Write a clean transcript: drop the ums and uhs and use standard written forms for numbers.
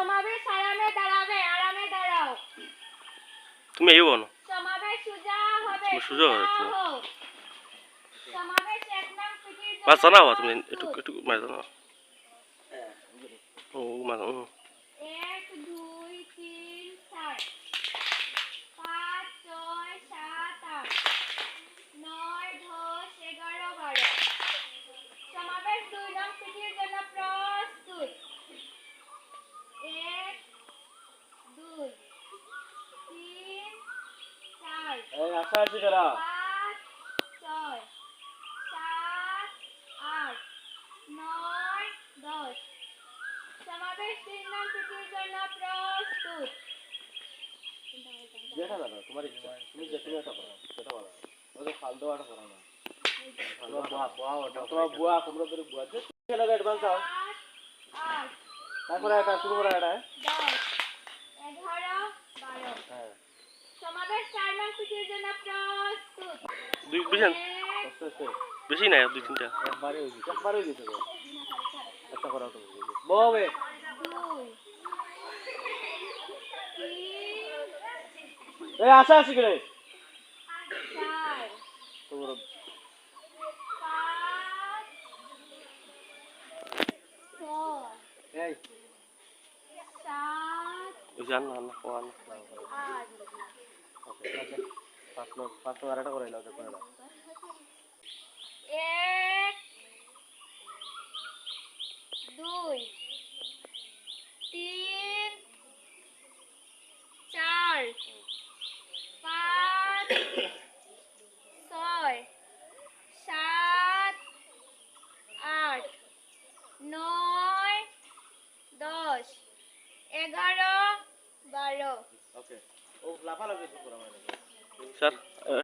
সমাবেশ আরামে দাঁড়াবে, আরামে দাঁড়াও। তুমি এই বলো সমাবেশ সোজা হবে, সোজা হবে তো। হোক। সমাবেশ এক নং পিটির জন্য বাচ্চা না হওয়া তুমি একটু একটু মারো না। ও মারো। 1 2 3 4 5 6 7 8 9 10 11 12 সমাবেশ 2 নং পিটির জন্য প্রস্তুত। 1 2 3 4 এই আশা আছে করা 5 6 7 8 9 10 সমাবেশ 3 নং পিটির জন্য প্রস্তুত। যেটা দাদা তোমার ইচ্ছা তুমি যেটা এটা করো যেটা ভালো ওদের ফালতু আটা করো না তোমার বুয়া তোমরা ধরে বুয়া যে খেলা অ্যাডভান্স দাও 8 তারপরে এটা শুরু করা এটা 10 11 12 হ্যাঁ সমাবেশ 4 নং পিটির জন্য প্রস্তুত। দুই বুঝেন আস্তে আস্তে বেশি না দুই তিনটা একবারে হয়ে গেছে তো একটা করা তো ববে 2 3 এই আশা আছে কি রে 4 তোমার 5 6 এই 7 জান না না কোন 8 ওকে আচ্ছা পাঁচ নম্বর আরেকটা করে নাও করে দাও 1 2 3 4 5 6 7 8 9 10 11 12 ওকে ও লাফালাফি করা মানে স্যার